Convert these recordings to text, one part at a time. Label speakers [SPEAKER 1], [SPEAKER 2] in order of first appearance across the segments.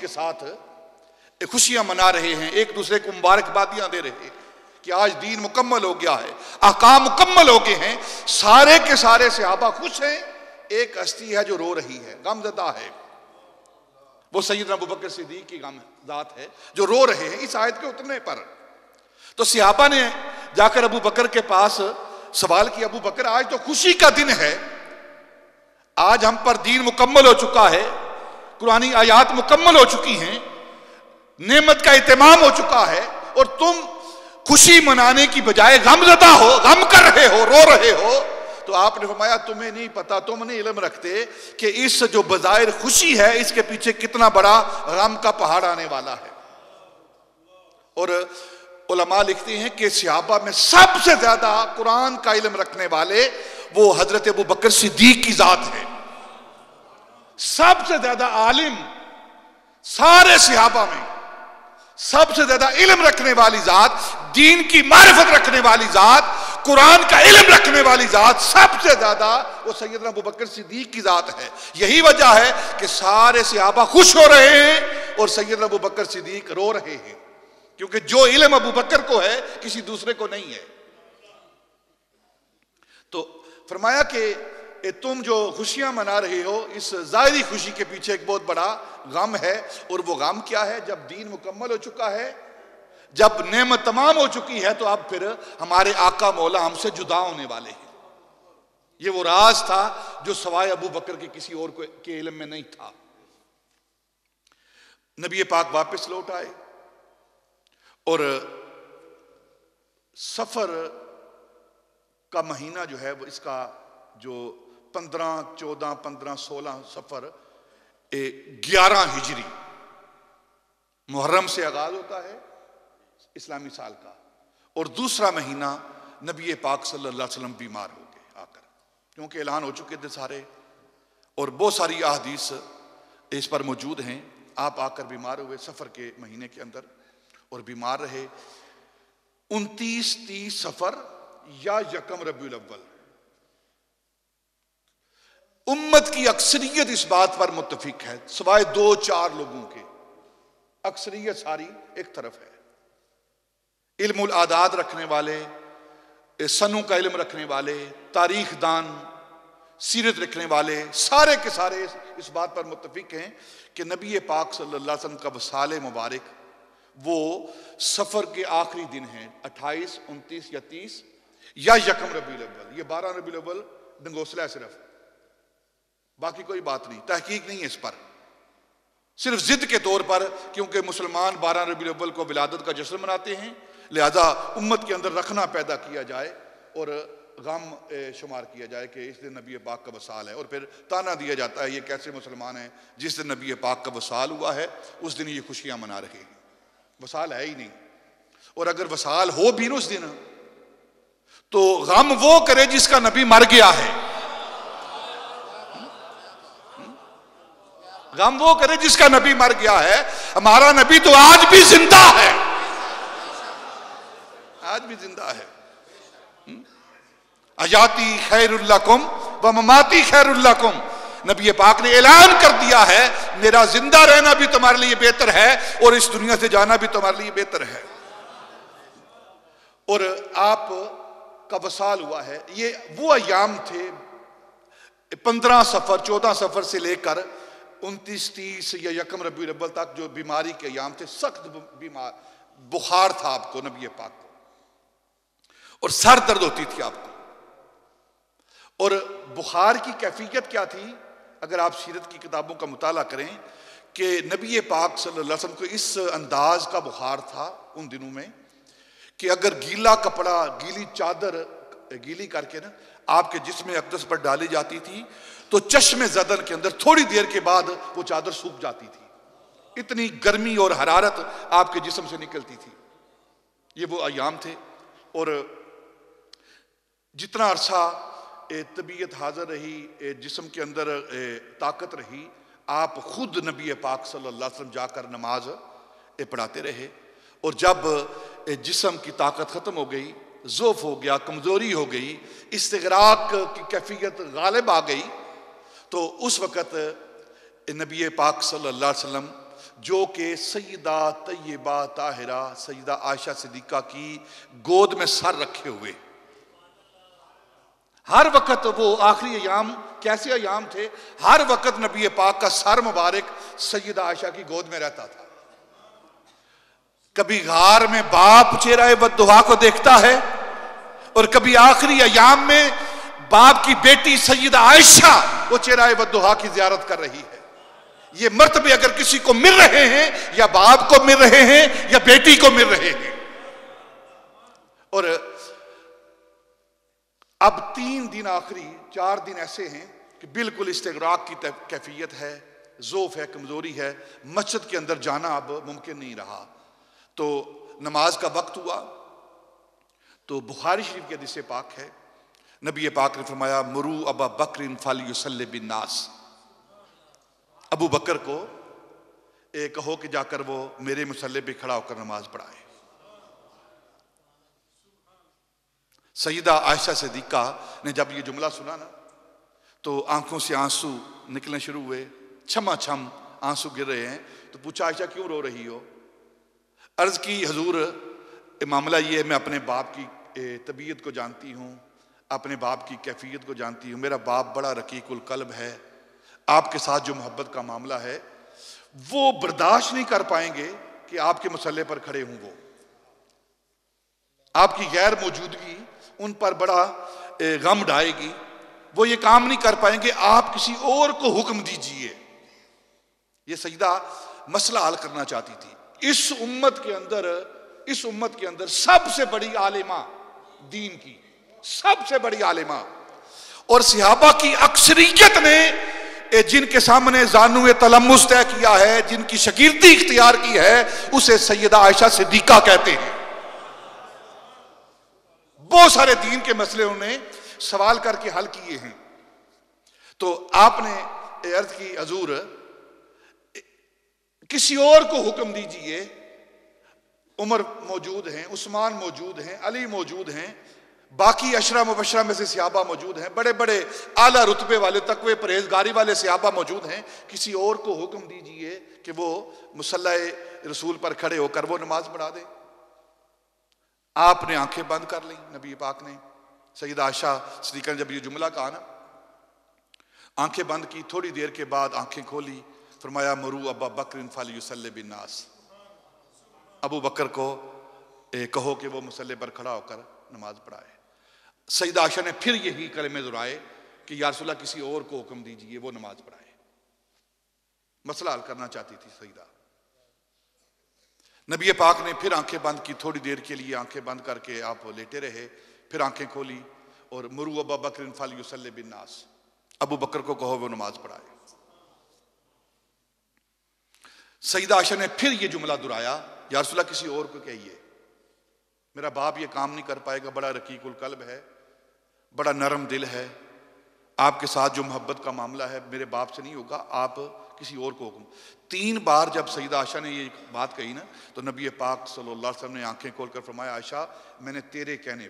[SPEAKER 1] کے ساتھ خوشیاں منا رہے ہیں، ایک دوسرے کو مبارکبادیاں دے رہے ہیں کہ آج دین مکمل ہو گیا ہے، احکام مکمل ہو گئے ہیں. سارے کے سارے صحابہ خوش ہیں. ایک ہستی ہے جو رو رہی ہے، غم زدہ ہے. وہ سیدنا ابوبکر صدیق کی غم ذات ہے جو رو رہے ہیں اس آیت کے اترنے پر. تو صحابہ نے جا کر ابو بکر کے پاس سوال کیا، ابو بکر آج تو خوشی کا دن ہے، آج ہم پر دین مکمل ہو چکا ہے، قرآنی آیات مکمل ہو چکی ہیں، نعمت کا اتمام ہو چکا ہے، اور تم خوشی منانے کی بجائے غم زدہ ہو، غم کر رہے ہو، رو رہے ہو. تو آپ نے فرمایا تمہیں نہیں پتا، تم نہیں علم رکھتے کہ اس جو بظاہر خوشی ہے اس کے پیچھے کتنا بڑا غم کا پہاڑ آنے والا ہے. اور علماء لکھتے ہیں کہ صحابہ میں سب سے زیادہ قرآن کا علم رکھنے والے وہ حضرت ابو بکر صدیق کی ذات ہے. سب سے زیادہ عالم سارے صحابہ میں، سب سے زیادہ علم رکھنے والی ذات، دین کی معرفت رکھنے والی ذات، قرآن کا علم رکھنے والی ذات، سب سے زیادہ وہ سیدنا ابو بکر صدیق کی ذات ہے. یہی وجہ ہے کہ سارے صحابہ خوش ہو رہے ہیں اور سیدنا ابو بکر صدیق رو رہے ہیں، کیونکہ جو علم ابو بکر کو ہے کسی دوسرے کو نہیں ہے. تو فرمایا کہ تم جو خوشیاں منا رہے ہو اس ظاہری خوشی کے پیچھے ایک بہت بڑا غم ہے. اور وہ غم کیا ہے؟ جب دین مکمل ہو چکا ہے، جب نعمت تمام ہو چکی ہے، تو اب پھر ہمارے آقا مولا ہم سے جدا ہونے والے ہیں. یہ وہ راز تھا جو سوائے ابو بکر کے کسی اور کے علم میں نہیں تھا. نبی پاک واپس لوٹ آئے اور سفر کا مہینہ جو ہے وہ اس کا جو 15 14 15 16 سفر 11 ہجری محرم سے آغاز ہوتا ہے اسلامی سال کا، اور دوسرا مہینہ نبی پاک صلی اللہ علیہ وسلم بیمار ہو گئے آ کر، کیونکہ اعلان ہو چکے تھے سارے، اور بہت ساری احادیث اس پر موجود ہیں. آپ آ کر بیمار ہوئے سفر کے مہینے کے اندر اور بیمار رہے. 29 30 سفر یا یکم ربیع الاول. امت کی اکثریت اس بات پر متفق ہے سوائے 2-4 لوگوں کے، اکثریت ساری ایک طرف ہے. علم العادات رکھنے والے، سنوں کا علم رکھنے والے، تاریخ دان، سیرت رکھنے والے، سارے کے سارے اس بات پر متفق ہیں کہ نبی پاک صلی اللہ علیہ وسلم کا وصال مبارک وہ سفر کے آخری دن ہیں، 28 29 یا 30 یا یکم ربیع الاول. یہ 12 ربیع الاول ڈنگوسلہ ہے صرف، باقی کوئی بات نہیں، تحقیق نہیں ہے اس پر، صرف ضد کے طور پر، کیونکہ مسلمان 12 ربیع الاول کو ولادت کا جشن مناتے ہیں، لہذا امت کے اندر رکھنا پیدا کیا جائے اور غم شمار کیا جائے کہ اس دن نبی پاک کا وصال ہے. اور پھر تانا دیا جاتا ہے یہ کیسے مسلمان ہیں جس دن نبی پاک کا وصال ہوا ہے اس دن یہ خوشیاں منا رہے ہیں. وصال ہے ہی نہیں، اور اگر وصال ہو بھی نا اس دن تو غم وہ کرے جس کا نبی مر گیا ہے، غم وہ کرے جس کا نبی مر گیا ہے. ہمارا نبی تو آج بھی زندہ ہے، آج بھی زندہ ہے. حیاتی خیر لکم و مماتی خیر لکم. نبی پاک نے اعلان کر دیا ہے میرا زندہ رہنا بھی تمہارے لیے بہتر ہے اور اس دنیا سے جانا بھی تمہارے لیے بہتر ہے. اور آپ کا وصال ہوا ہے. یہ وہ ایام تھے 15 سفر 14 سفر سے لے کر 29 30 یا یکم ربیع الاول تک جو بیماری کے ایام تھے. سخت بیمار، بخار تھا آپ کو نبی پاک کو، اور سر درد ہوتی تھی آپ کو. اور بخار کی کیفیت کیا تھی؟ اگر آپ سیرت کی کتابوں کا مطالعہ کریں کہ نبی پاک صلی اللہ علیہ وسلم کو اس انداز کا بخار تھا ان دنوں میں کہ اگر گیلا کپڑا، گیلی چادر گیلی کر کے نا آپ کے جسم اقدس پر ڈالی جاتی تھی تو چشم زدن کے اندر تھوڑی دیر کے بعد وہ چادر سوکھ جاتی تھی. اتنی گرمی اور حرارت آپ کے جسم سے نکلتی تھی. یہ وہ ایام تھے. اور جتنا عرصہ طبیعت حاضر رہی، جسم کے اندر طاقت رہی، آپ خود نبی پاک صلی اللہ علیہ وسلم جا کر نماز پڑھاتے رہے. اور جب جسم کی طاقت ختم ہو گئی، ضعف ہو گیا، کمزوری ہو گئی، استغراق کی کیفیت غالب آ گئی، تو اس وقت نبی پاک صلی اللہ علیہ وسلم جو کہ سیدہ طیبہ طاہرہ سیدہ عائشہ صدیقہ کی گود میں سر رکھے ہوئے، ہر وقت وہ آخری ایام کیسے ایام تھے، ہر وقت نبی پاک کا سر مبارک سیدہ عائشہ کی گود میں رہتا تھا۔ کبھی غار میں باپ چہرہ والضحیٰ کو دیکھتا ہے، اور کبھی آخری ایام میں باپ کی بیٹی سیدہ عائشہ وہ چہرہ والضحیٰ کی زیارت کر رہی ہے۔ یہ مرتبے اگر کسی کو مل رہے ہیں، یا باپ کو مل رہے ہیں یا بیٹی کو مل رہے ہیں۔ اور اب 3 دن آخری 4 دن ایسے ہیں کہ بالکل استغراق کی کیفیت ہے، ضعف ہے، کمزوری ہے، مسجد کے اندر جانا اب ممکن نہیں رہا۔ تو نماز کا وقت ہوا تو بخاری شریف کے حدیث پاک ہے، نبی پاک نے فرمایا مرو ابا بکر فلیصلی بالناس، ابو بکر کو کہو کہ جا کر وہ میرے مصلی پہ کھڑا ہو کر نماز پڑھائے۔ سیدہ عائشہ صدیقہ نے جب یہ جملہ سنا نا تو آنکھوں سے آنسو نکلنے شروع ہوئے، چھما چھم آنسو گر رہے ہیں۔ تو پوچھا عائشہ کیوں رو رہی ہو؟ عرض کی حضور معاملہ یہ ہے، میں اپنے باپ کی طبیعت کو جانتی ہوں، اپنے باپ کی کیفیت کو جانتی ہوں، میرا باپ بڑا رقیق القلب ہے، آپ کے ساتھ جو محبت کا معاملہ ہے وہ برداشت نہیں کر پائیں گے کہ آپ کے مصلی پر کھڑے ہوں، وہ آپ کی غیر موجودگی ان پر بڑا غم ڈھائے گی، وہ یہ کام نہیں کر پائیں گے، آپ کسی اور کو حکم دیجئے۔ یہ سیدہ مسئلہ حل کرنا چاہتی تھی۔ اس امت کے اندر سب سے بڑی عالمہ دین کی، سب سے بڑی عالمہ، اور صحابہ کی اکثریت نے جن کے سامنے زانو تلمس طے کیا ہے، جن کی شاگردی اختیار کی ہے، اسے سیدہ عائشہ صدیقہ کہتے ہیں۔ بہت سارے دین کے مسئلے انہوں نے سوال کر کے حل کیے ہیں۔ تو آپ نے عرض کی حضور کسی اور کو حکم دیجئے، عمر موجود ہیں، عثمان موجود ہیں، علی موجود ہیں، باقی عشرہ مبشرہ میں سے صحابہ موجود ہیں، بڑے بڑے اعلیٰ رتبے والے تقوی پرہیزگاری والے صحابہ موجود ہیں، کسی اور کو حکم دیجئے کہ وہ مصلی رسول پر کھڑے ہو کر وہ نماز پڑھا دیں۔ آپ نے آنکھیں بند کر لیں، نبی پاک نے، سیدہ عائشہ صدیقہ نے جب یہ جملہ کہا نا، آنکھیں بند کی، تھوڑی دیر کے بعد آنکھیں کھولی، فرمایا مرو ابا بکر فلیصلی بالناس، ابو بکر کو کہو کہ وہ مصلی پر کھڑا ہو کر نماز پڑھائے۔ سیدہ عائشہ نے پھر یہی کلمے دہرائے کہ یا رسول اللہ کسی اور کو حکم دیجئے وہ نماز پڑھائے۔ مسئلہ حل کرنا چاہتی تھی سیدہ۔ نبی پاک نے پھر آنکھیں بند کی، تھوڑی دیر کے لیے آنکھیں بند کر کے آپ لیٹے رہے، پھر آنکھیں کھولی اور مرو ابا بکر فلیصلی بالناس، ابو بکر کو کہو وہ نماز پڑھائے۔ سیدہ عائشہ نے پھر یہ جملہ دہرایا، یا رسول اللہ کسی اور کو کہیے، میرا باپ یہ کام نہیں کر پائے گا، بڑا رقیق القلب ہے، بڑا نرم دل ہے، آپ کے ساتھ جو محبت کا معاملہ ہے میرے باپ سے نہیں ہوگا، آپ کسی اور کو حکم۔ 3 بار جب سیدہ عائشہ نے یہ بات کہی نا تو نبی پاک صلی اللہ علیہ وسلم نے آنکھیں کھول کر فرمایا عائشہ میں نے تیرے کہنے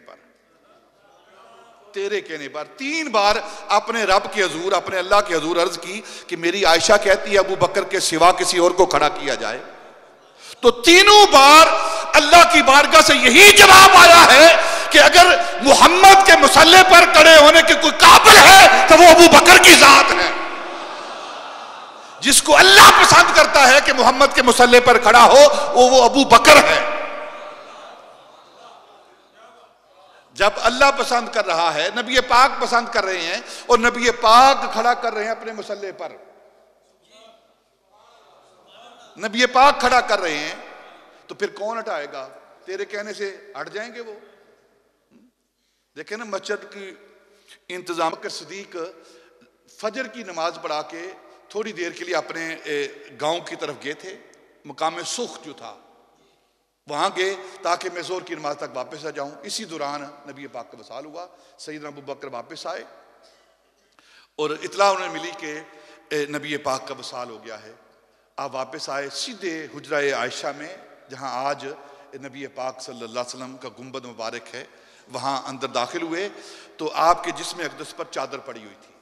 [SPEAKER 1] پر 3 بار اپنے رب کے حضور، اپنے اللہ کے حضور عرض کی کہ میری عائشہ کہتی ہے ابو بکر کے سوا کسی اور کو کھڑا کیا جائے، تو 3 بار اللہ کی بارگاہ سے یہی جواب آیا ہے کہ اگر محمد کے مصلی پر کھڑے ہونے کے کوئی قابل ہے تو وہ ابو بکر کی ذات ہے۔ جس کو اللہ پسند کرتا ہے کہ محمد کے مصلی پر کھڑا ہو وہ ابو بکر ہے۔ جب اللہ پسند کر رہا ہے، نبی پاک پسند کر رہے ہیں اور نبی پاک کھڑا کر رہے ہیں اپنے مصلی پر، نبی پاک کھڑا کر رہے ہیں، تو پھر کون ہٹائے گا؟ تیرے کہنے سے ہٹ جائیں گے وہ؟ دیکھیں نا مسجد کی انتظام کے صدیق فجر کی نماز پڑھا کے تھوڑی دیر کے لیے اپنے گاؤں کی طرف گئے تھے، مقام سخ جو تھا وہاں گئے تاکہ میں ظہر کی نماز تک واپس آ جاؤں۔ اسی دوران نبی پاک کا وصال ہوا، سیدنا ابو بکر واپس آئے اور اطلاع انہیں ملی کہ نبی پاک کا وصال ہو گیا ہے۔ آپ واپس آئے، سیدھے حجرہ عائشہ میں جہاں آج نبی پاک صلی اللہ علیہ وسلم کا گنبد مبارک ہے، وہاں اندر داخل ہوئے تو آپ کے جسم اقدس پر چادر پڑی ہوئی تھی،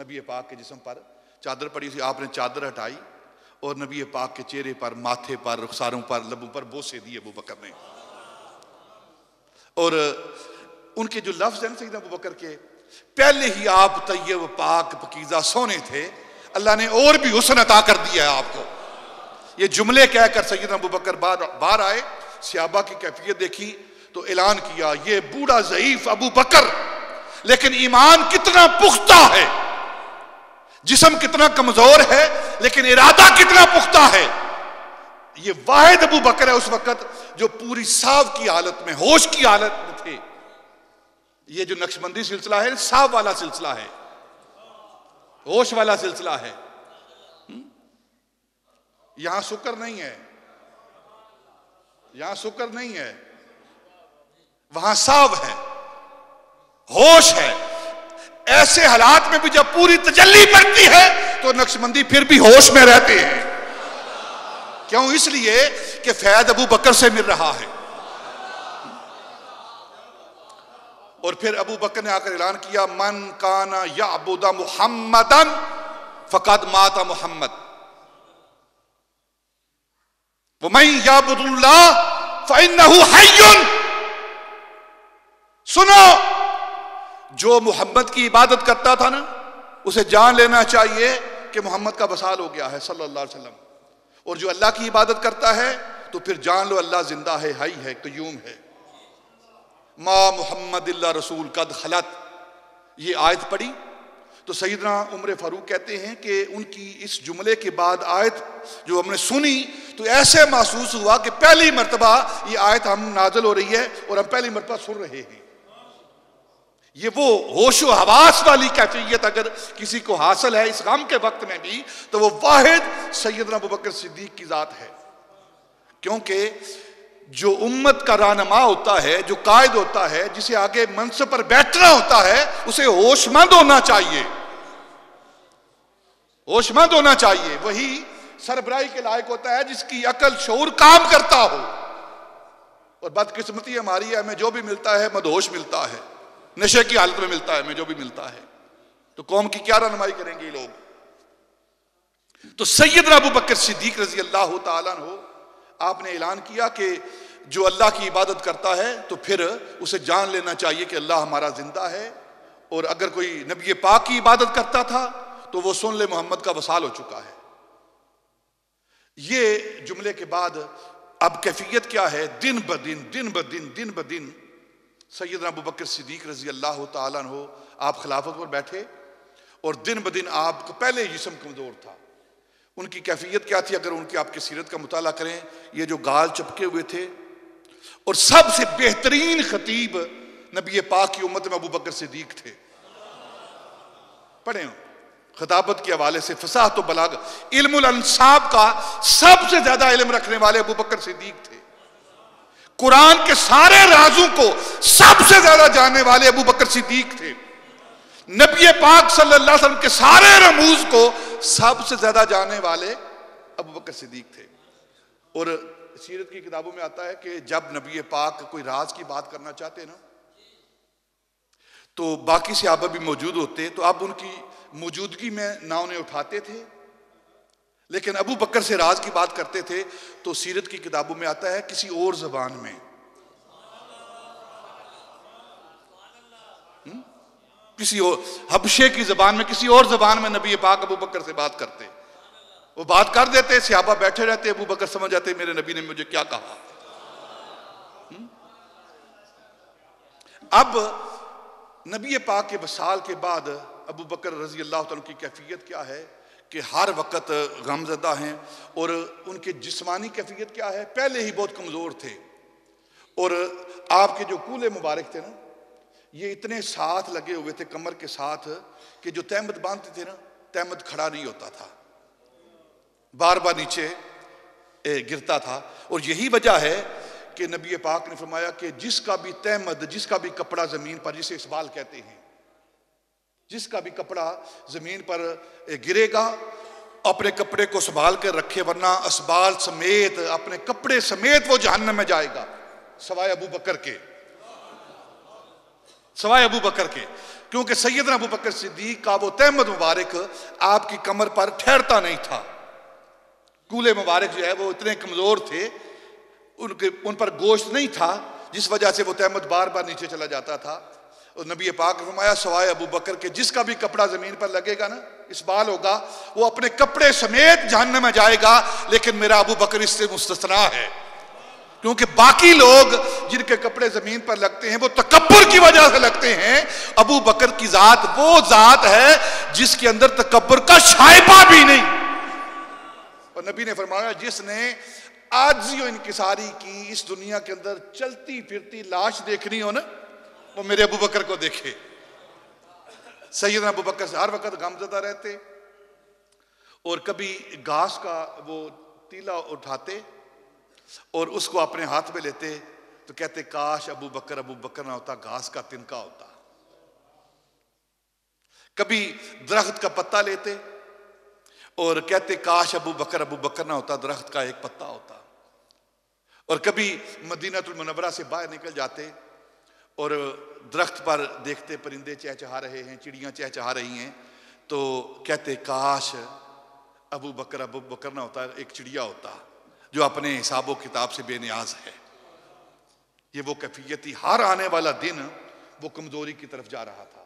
[SPEAKER 1] نبی پاک کے جسم پر چادر پڑی ہوئی تھی۔ آپ نے چادر ہٹائی اور نبی پاک کے چہرے پر، ماتھے پر، رخساروں پر، لبوں پر بوسے دیے ابو بکر نے. اور ان کے جو لفظ ہیں سیدنا ابو بکر کے، پہلے ہی آپ طیب پاک پاکیزہ سونے تھے، اللہ نے اور بھی حسن عطا کر دیا ہے آپ کو. یہ جملے کہہ کر سیدنا ابو بکر باہر آئے، صحابہ کی کیفیت دیکھی تو اعلان کیا، یہ بوڑھا ضعیف ابو بکر لیکن ایمان کتنا پختہ ہے، جسم کتنا کمزور ہے لیکن ارادہ کتنا پختہ ہے. یہ واحد ابو بکر ہے اس وقت جو پوری صاف کی حالت میں، ہوش کی حالت میں تھے. یہ جو نقشبندی سلسلہ ہے صاف والا سلسلہ ہے، ہوش والا سلسلہ ہے. یہاں سکر نہیں ہے، یہاں سکر نہیں ہے، وہاں صاف ہے، ہوش ہے. ایسے حالات میں بھی جب پوری تجلی پڑتی ہے تو نقشبندی پھر بھی ہوش میں رہتے ہیں. کیوں؟ اس لیے کہ فیض ابو بکر سے مل رہا ہے. اور پھر ابو بکر نے آ کر اعلان کیا، من کان یعبد محمدا فقد مات محمد ومن یعبد اللہ فإنہ حی. سنو، جو محمد کی عبادت کرتا تھا نا، اسے جان لینا چاہیے کہ محمد کا وصال ہو گیا ہے صلی اللہ علیہ وسلم. اور جو اللہ کی عبادت کرتا ہے تو پھر جان لو اللہ زندہ ہے، حی ہے، قیوم ہے. ما محمد اللہ رسول قد خلت، یہ آیت پڑھی تو سیدنا عمر فاروق کہتے ہیں کہ ان کی اس جملے کے بعد آیت جو ہم نے سنی تو ایسے محسوس ہوا کہ پہلی مرتبہ یہ آیت ہم نازل ہو رہی ہے اور ہم پہلی مرتبہ سن رہے ہیں. یہ وہ ہوش و حواس والی کیفیت اگر کسی کو حاصل ہے اس غم کے وقت میں بھی تو وہ واحد سیدنا ابوبکر صدیق کی ذات ہے. کیونکہ جو امت کا رہنما ہوتا ہے، جو قائد ہوتا ہے، جسے آگے منصب پر بیٹھنا ہوتا ہے، اسے ہوش مند ہونا چاہیے، ہوش مند ہونا چاہیے. وہی سربراہی کے لائق ہوتا ہے جس کی عقل شعور کام کرتا ہو. اور بدقسمتی ہماری ہے، ہمیں جو بھی ملتا ہے مدہوش ملتا ہے، نشے کی حالت میں ملتا ہے، ہمیں جو بھی ملتا ہے. تو قوم کی کیا رہنمائی کریں گے یہ لوگ؟ تو سیدنا ابوبکر صدیق رضی اللہ تعالیٰ عنہ آپ نے اعلان کیا کہ جو اللہ کی عبادت کرتا ہے تو پھر اسے جان لینا چاہیے کہ اللہ ہمارا زندہ ہے. اور اگر کوئی نبی پاک کی عبادت کرتا تھا تو وہ سن لے محمد کا وصال ہو چکا ہے. یہ جملے کے بعد اب کیفیت کیا ہے؟ دن بدن سیدنا ابوبکر صدیق رضی اللہ تعالیٰ عنہ آپ خلافت پر بیٹھے اور دن بدن آپ کا پہلے جسم کمزور تھا. ان کی کیفیت کیا تھی؟ اگر ان کی آپ کی سیرت کا مطالعہ کریں، یہ جو گال چپکے ہوئے تھے، اور سب سے بہترین خطیب نبی پاک کی امت میں ابوبکر صدیق تھے. پڑھیں خطابت کے حوالے سے فصاحت و بلاغت، علم الانصاب کا سب سے زیادہ علم رکھنے والے ابوبکر صدیق تھے. قرآن کے سارے رازوں کو سب سے زیادہ جاننے والے ابوبکر صدیق تھے. نبی پاک صلی اللہ علیہ وسلم کے سارے رموز کو سب سے زیادہ جاننے والے ابوبکر صدیق تھے. اور سیرت کی کتابوں میں آتا ہے کہ جب نبی پاک کوئی راز کی بات کرنا چاہتے نا تو باقی صحابہ بھی موجود ہوتے، تو اب ان کی موجودگی میں نہ انہیں اٹھاتے تھے، لیکن ابو بکر سے راز کی بات کرتے تھے تو سیرت کی کتابوں میں آتا ہے کسی اور زبان میں، کسی اور حبشے کی زبان میں، کسی اور زبان میں نبی پاک ابو بکر سے بات کرتے. وہ بات کر دیتے، صحابہ بیٹھے رہتے، ابو بکر سمجھ جاتے میرے نبی نے مجھے کیا کہا. اب نبی پاک کے وصال کے بعد ابو بکر رضی اللہ تعالیٰ کی کیفیت کیا ہے کہ ہر وقت غم زدہ ہیں. اور ان کے جسمانی کیفیت کیا ہے؟ پہلے ہی بہت کمزور تھے، اور آپ کے جو کولے مبارک تھے نا یہ اتنے ساتھ لگے ہوئے تھے کمر کے ساتھ کہ جو تہمت باندھتے تھے نا تہمت کھڑا نہیں ہوتا تھا، بار بار نیچے گرتا تھا. اور یہی وجہ ہے کہ نبی پاک نے فرمایا کہ جس کا بھی تہمت، جس کا بھی کپڑا زمین پر، جسے اسبال کہتے ہیں، جس کا بھی کپڑا زمین پر گرے گا اپنے کپڑے کو سنبھال کر رکھے، ورنہ اسبال سمیت، اپنے کپڑے سمیت وہ جہنم میں جائے گا، سوائے ابو بکر کے، سوائے ابو بکر کے. کیونکہ سیدنا ابو بکر صدیق کا وہ تہمت مبارک آپ کی کمر پر ٹھہرتا نہیں تھا، کولے مبارک جو ہے وہ اتنے کمزور تھے، ان پر گوشت نہیں تھا، جس وجہ سے وہ تہمت بار بار نیچے چلا جاتا تھا. اور نبی پاک نے فرمایا سوائے ابو بکر کے جس کا بھی کپڑا زمین پر لگے گا نا، اسبال ہوگا، وہ اپنے کپڑے سمیت جہنم میں جائے گا، لیکن میرا ابو بکر اس سے مستثنا ہے. کیونکہ باقی لوگ جن کے کپڑے زمین پر لگتے ہیں وہ تکبر کی وجہ سے لگتے ہیں، ابو بکر کی ذات وہ ذات ہے جس کے اندر تکبر کا شائبہ بھی نہیں. اور نبی نے فرمایا جس نے عاجزی و انکساری کی اس دنیا کے اندر چلتی پھرتی لاش دیکھنی ہو نا، وہ میرے ابو بکر کو دیکھے. سیدنا ابو بکر سے ہر وقت غمزدہ رہتے، اور کبھی گھاس کا وہ تیلا اٹھاتے اور اس کو اپنے ہاتھ میں لیتے تو کہتے کاش ابو بکر نہ ہوتا، گھاس کا تنکا ہوتا. کبھی درخت کا پتا لیتے اور کہتے کاش ابو بکر نہ ہوتا، درخت کا ایک پتا ہوتا. اور کبھی مدینہ المنورہ سے باہر نکل جاتے اور درخت پر دیکھتے پرندے چہچہا رہے ہیں، چڑیاں چہچہا رہی ہیں، تو کہتے کاش ابو بکر نہ ہوتا، ایک چڑیا ہوتا جو اپنے حساب و کتاب سے بے نیاز ہے. یہ وہ کیفیت تھی. ہر آنے والا دن وہ کمزوری کی طرف جا رہا تھا،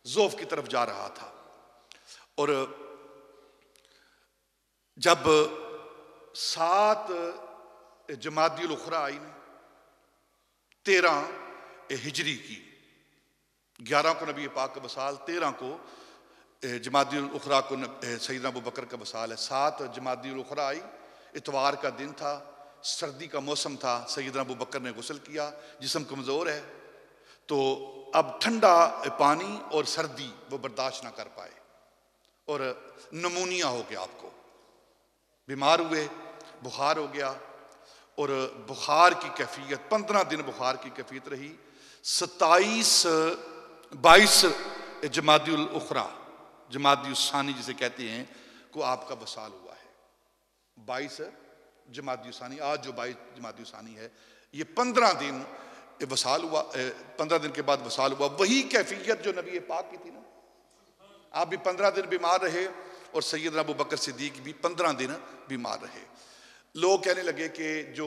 [SPEAKER 1] ضعف کی طرف جا رہا تھا. اور جب 7 جمادی الاخری آئی نا، 13 ہجری کی، 11 کو نبی پاک کا وصال، 13 کو جمادی الاخری کو سیدنا ابو بکر کا وصال ہے. 7 جمادی الاخری آئی، اتوار کا دن تھا، سردی کا موسم تھا. سیدنا ابو بکر نے غسل کیا، جسم کمزور ہے تو اب ٹھنڈا پانی اور سردی وہ برداشت نہ کر پائے اور نمونیا ہو گیا، آپ کو بیمار ہوئے، بخار ہو گیا. اور بخار کی کیفیت 15 دن بخار کی کیفیت رہی. 22 جمادی الاخری، جمادی الثانی جسے کہتے ہیں، کو آپ کا وصال ہوا ہے. 22 جمادی الثانی، آج جو 22 جمادی الثانی ہے، یہ 15 دن وصال ہوا، 15 دن کے بعد وصال ہوا. وہی کیفیت جو نبی پاک کی تھی نا. آپ بھی 15 دن بیمار رہے اور سیدنا ابو بکر صدیق بھی 15 دن بیمار رہے. لوگ کہنے لگے کہ جو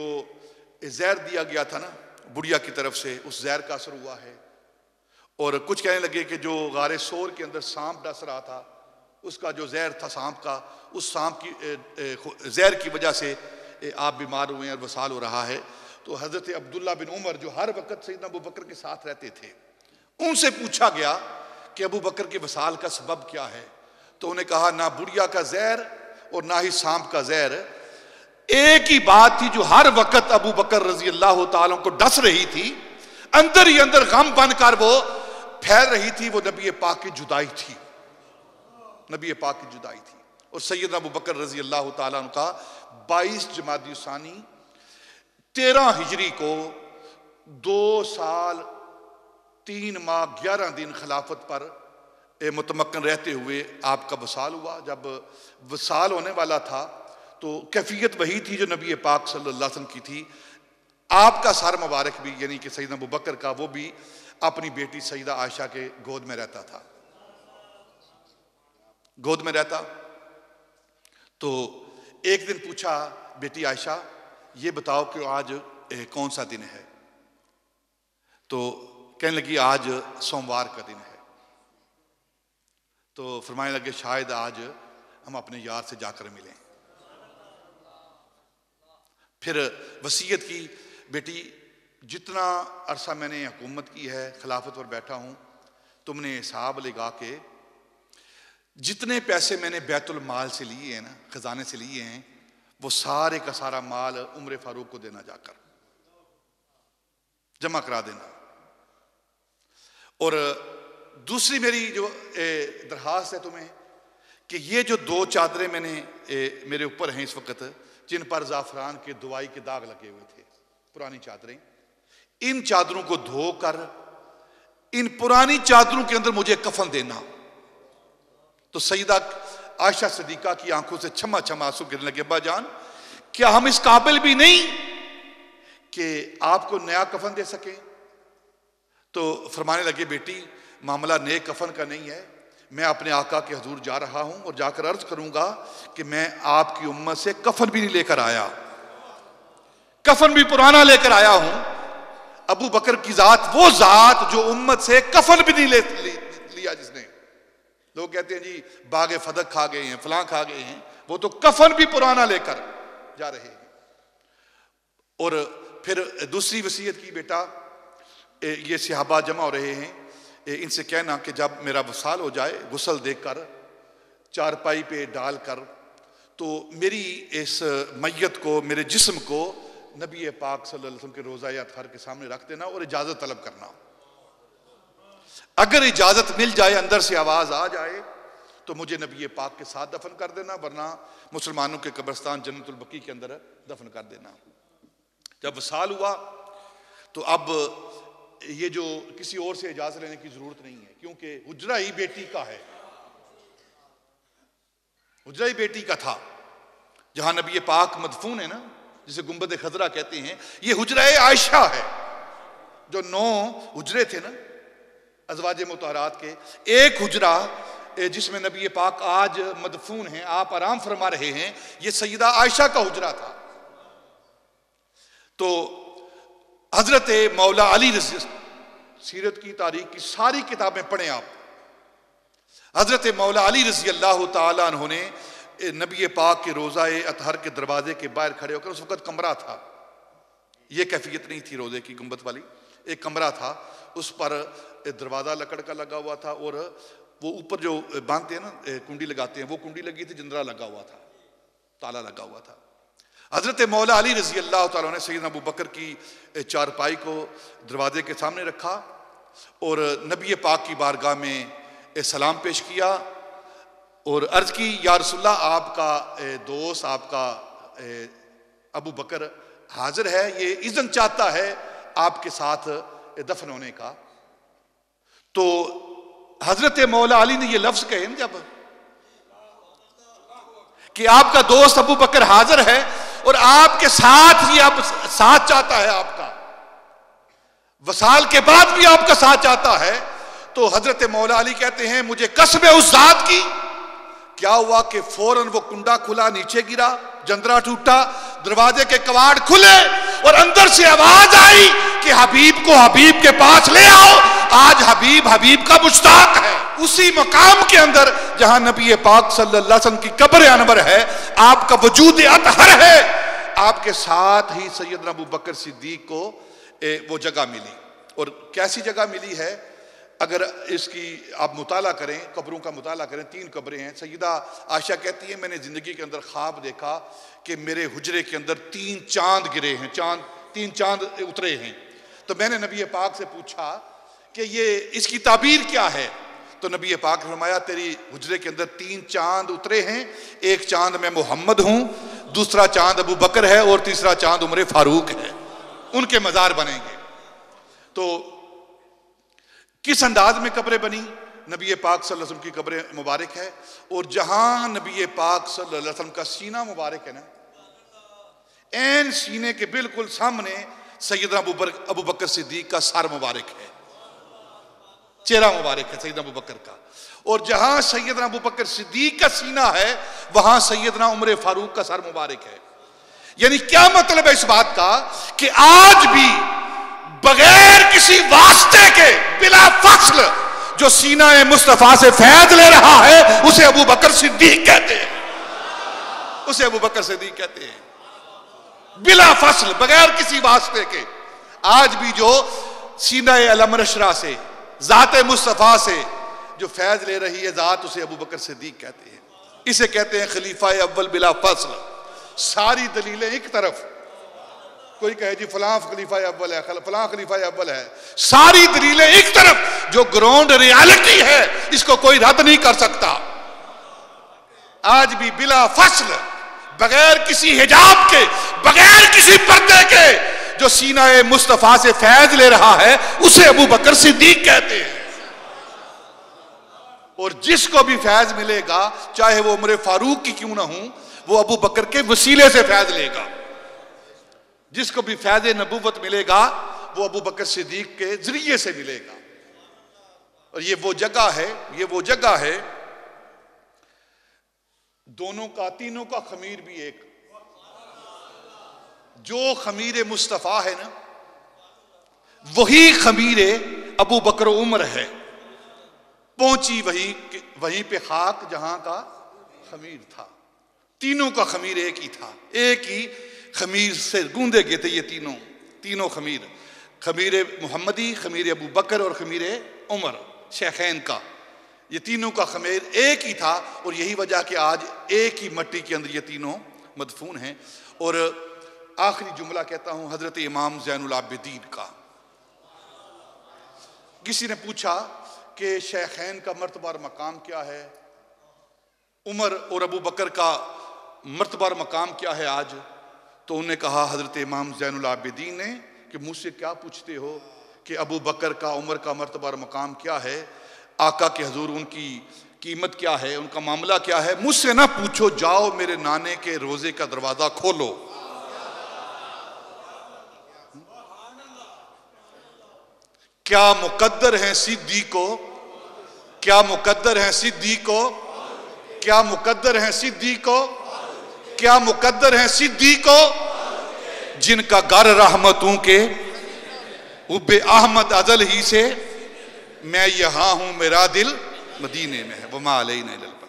[SPEAKER 1] زہر دیا گیا تھا نا بڑھیا کی طرف سے، اس زہر کا اثر ہوا ہے. اور کچھ کہنے لگے کہ جو غار سور کے اندر سانپ ڈس رہا تھا، اس کا جو زہر تھا سانپ کا، اس سانپ کی زہر کی وجہ سے آپ بیمار ہوئے ہیں اور وصال ہو رہا ہے. تو حضرت عبداللہ بن عمر جو ہر وقت سیدنا ابو بکر کے ساتھ رہتے تھے، ان سے پوچھا گیا کہ ابو بکر کے وصال کا سبب کیا ہے. تو انہیں کہا نہ بڑھیا کا زہر اور نہ ہی سانپ کا زہر، ایک ہی بات تھی جو ہر وقت ابو بکر رضی اللہ تعالیٰ کو ڈس رہی تھی، اندر ہی اندر غم بن کر وہ پھیل رہی تھی، وہ نبی پاک کی جدائی تھی. نبی پاک کی جدائی تھی. اور سیدنا ابو بکر رضی اللہ تعالیٰ عنہ کا 22 جمادی الثانی 13 ہجری کو 2 سال 3 ماہ 11 دن خلافت پر متمکن رہتے ہوئے آپ کا وصال ہوا. جب وصال ہونے والا تھا تو کیفیت وہی تھی جو نبی پاک صلی اللہ علیہ وسلم کی تھی. آپ کا سر مبارک بھی، یعنی کہ سیدنا ابو بکر کا، وہ بھی اپنی بیٹی سیدہ عائشہ کے گود میں رہتا تھا، گود میں رہتا. تو ایک دن پوچھا بیٹی عائشہ یہ بتاؤ کہ آج کون سا دن ہے؟ تو کہنے لگی آج سوموار کا دن ہے. تو فرمانے لگے شاید آج ہم اپنے یار سے جا کر ملیں. پھر وصیت کی بیٹی جتنا عرصہ میں نے حکومت کی ہے، خلافت پر بیٹھا ہوں، تم نے حساب لگا کے جتنے پیسے میں نے بیت المال سے لیے ہیں نا، خزانے سے لیے ہیں، وہ سارے کا سارا مال عمر فاروق کو دینا، جا کر جمع کرا دینا. اور دوسری میری جو درخواست ہے تمہیں کہ یہ جو 2 چادریں میں نے میرے اوپر ہیں اس وقت، جن پر زعفران کے دوائی کے داغ لگے ہوئے تھے، پرانی چادریں، ان چادروں کو دھو کر ان پرانی چادروں کے اندر مجھے کفن دینا. تو سیدہ عائشہ صدیقہ کی آنکھوں سے چھما چھما آنسو گرنے لگے. ابا جان کیا ہم اس قابل بھی نہیں کہ آپ کو نیا کفن دے سکیں؟ تو فرمانے لگے بیٹی معاملہ نئے کفن کا نہیں ہے، میں اپنے آقا کے حضور جا رہا ہوں اور جا کر عرض کروں گا کہ میں آپ کی امت سے کفن بھی نہیں لے کر آیا، کفن بھی پرانا لے کر آیا ہوں۔ ابو بکر کی ذات وہ ذات جو امت سے کفن بھی نہیں لیا جس نے، لوگ کہتے ہیں جی باغ فدق کھا گئے ہیں، فلاں کھا گئے ہیں، وہ تو کفن بھی پرانا لے کر جا رہے ہیں۔ اور پھر دوسری وصیت کی، بیٹا یہ صحابہ جمع ہو رہے ہیں، ان سے کہنا کہ جب میرا وصال ہو جائے غسل دے کر چارپائی پہ ڈال کر تو میری اس میت کو، میرے جسم کو نبی پاک صلی اللہ علیہ وسلم کے روضہ اطہر کے سامنے رکھ دینا اور اجازت طلب کرنا۔ اگر اجازت مل جائے، اندر سے آواز آ جائے تو مجھے نبی پاک کے ساتھ دفن کر دینا، ورنہ مسلمانوں کے قبرستان جنت البقیع کے اندر دفن کر دینا۔ جب وصال ہوا تو اب یہ جو کسی اور سے اجازت لینے کی ضرورت نہیں ہے، کیونکہ حجرہ ہی بیٹی کا ہے، حجرہ ہی بیٹی کا تھا، جہاں نبی پاک مدفون ہے نا، جسے گنبد خضرا کہتے ہیں، یہ حجرہ عائشہ ہے۔ جو 9 حجرے تھے نا ازواج مطہرات کے، ایک حجرہ جس میں نبی پاک آج مدفون ہیں، آپ آرام فرما رہے ہیں، یہ سیدہ عائشہ کا حجرہ تھا۔ تو حضرت مولا علی رضی، سیرت کی تاریخ کی ساری کتابیں پڑھیں آپ، حضرت مولا علی رضی اللہ تعالیٰ عنہ نے نبی پاک کے روضہ اطہر کے دروازے کے باہر کھڑے ہو کر، اس وقت کمرہ تھا، یہ کیفیت نہیں تھی روضے کی گنبد والی، ایک کمرہ تھا، اس پر دروازہ لکڑ کا لگا ہوا تھا، اور وہ اوپر جو باندھتے ہیں نا کنڈی لگاتے ہیں، وہ کنڈی لگی تھی، جندرا لگا ہوا تھا، تالا لگا ہوا تھا۔ حضرت مولا علی رضی اللہ تعالیٰ نے سیدنا ابو بکر کی چارپائی کو دروازے کے سامنے رکھا اور نبی پاک کی بارگاہ میں سلام پیش کیا اور عرض کی، یا رسول اللہ، آپ کا دوست، آپ کا ابو بکر حاضر ہے، یہ اذن چاہتا ہے آپ کے ساتھ دفن ہونے کا۔ تو حضرت مولا علی نے یہ لفظ کہے نا جب کہ آپ کا دوست ابو بکر حاضر ہے اور آپ کے ساتھ ہی اب ساتھ چاہتا ہے، آپ کا وصال کے بعد بھی آپ کا ساتھ چاہتا ہے، تو حضرت مولا علی کہتے ہیں مجھے قسم ہے اس ذات کی، کیا ہوا کہ فوراً وہ کنڈا کھلا، نیچے گرا، جندرا ٹوٹا، دروازے کے کواڑ کھلے اور اندر سے آواز آئی کہ حبیب کو حبیب کے پاس لے آؤ، آج حبیب حبیب کا مشتاق ہے۔ اسی مقام کے اندر جہاں نبی پاک صلی اللہ علیہ وسلم کی قبر انور ہے، آپ کا وجود اطہر ہے، آپ کے ساتھ ہی سیدنا ابو بکر صدیق کو وہ جگہ ملی۔ اور کیسی جگہ ملی ہے، اگر اس کی آپ مطالعہ کریں، قبروں کا مطالعہ کریں، 3 قبریں ہیں۔ سیدہ عائشہ کہتی ہیں میں نے زندگی کے اندر خواب دیکھا کہ میرے حجرے کے اندر 3 چاند گرے ہیں، 3 چاند اترے ہیں۔ تو میں نے نبی پاک سے پوچھا کہ یہ اس کی تعبیر کیا ہے، تو نبی پاک نے فرمایا تیری حجرے کے اندر 3 چاند اترے ہیں، ایک چاند میں محمد ہوں، دوسرا چاند ابو بکر ہے، اور تیسرا چاند عمر فاروق ہے، ان کے مزار بنیں گے۔ تو کس انداز میں قبریں بنی؟ نبی پاک صلی اللہ علیہ وسلم کی قبر مبارک ہے، اور جہاں نبی پاک صلی اللہ علیہ وسلم کا سینہ مبارک ہے نا، این سینے کے بالکل سامنے سیدنا ابو بکر صدیق کا سر مبارک ہے، چہرہ مبارک ہے سیدنا ابو بکر کا، اور جہاں سیدنا ابو بکر صدیق کا سینہ ہے وہاں سیدنا عمر فاروق کا سر مبارک ہے۔ یعنی کیا مطلب ہے اس بات کا کہ آج بھی بغیر کسی واسطے کے بلا فصل جو سینہ مصطفیٰ سے فیض لے رہا ہے اسے ابو بکر صدیق کہتے ہیں، اسے ابو بکر صدیق کہتے ہیں، بلا فصل، بغیر کسی واسطے کے۔ آج بھی جو سینہ علم رشرہ سے، ذات مصطفیٰ سے جو فیض لے رہی ہے ذات، اسے ابو بکر صدیق کہتے ہیں۔ اسے کہتے ہیں خلیفہ اول بلا فصل۔ ساری دلیلیں ایک طرف، کوئی کہے جی فلاں خلیفہ اول ہے، فلاں خلیفہ اول ہے، ساری دلیلیں ایک طرف، جو گراؤنڈ ریالٹی ہے اس کو کوئی رد نہیں کر سکتا۔ آج بھی بلا فصل، بغیر کسی حجاب کے، بغیر کسی پردے کے جو سینہ مصطفیٰ سے فیض لے رہا ہے اسے ابو بکر صدیق کہتے ہیں۔ اور جس کو بھی فیض ملے گا چاہے وہ عمر فاروق کی کیوں نہ ہوں، وہ ابو بکر کے وسیلے سے فیض لے گا۔ جس کو بھی فیض نبوت ملے گا وہ ابو بکر صدیق کے ذریعے سے ملے گا۔ اور یہ وہ جگہ ہے دونوں کا، تینوں کا خمیر بھی ایک، جو خمیر مصطفیٰ ہے نا وہی خمیر ابو بکر و عمر ہے، پہنچی وہیں پہ خاک جہاں کا خمیر تھا، تینوں کا خمیر ایک ہی تھا، ایک ہی خمیر سے گوندے گئے تھے یہ تینوں خمیر، خمیر محمدی، خمیر ابو بکر اور خمیر عمر شیخین کا، یہ تینوں کا خمیر ایک ہی تھا، اور یہی وجہ کہ آج ایک ہی مٹی کے اندر یہ تینوں مدفون ہیں۔ اور آخری جملہ کہتا ہوں حضرت امام زین العابدین کا۔ کسی نے پوچھا کہ شیخین کا مرتبہ اور مقام کیا ہے، عمر اور ابو بکر کا مرتبہ اور مقام کیا ہے آج؟ تو انہوں نے کہا حضرت امام زین العابدین نے کہ مجھ سے کیا پوچھتے ہو کہ ابو بکر کا، عمر کا مرتبہ اور مقام کیا ہے، آقا کے حضور ان کی قیمت کیا ہے، ان کا معاملہ کیا ہے، مجھ سے نہ پوچھو، جاؤ میرے نانے کے روزے کا دروازہ کھولو۔ کیا مقدر ہیں صدیقو، کیا مقدر ہیں صدیقو، کیا مقدر ہیں صدیقو، کیا مقدر ہیں صدیقو، جن کا گھر رحمتوں کے حب احمد ازل ہی سے، میں یہاں ہوں میرا دل مدینے میں ہے، وما علینا الا البلاغ۔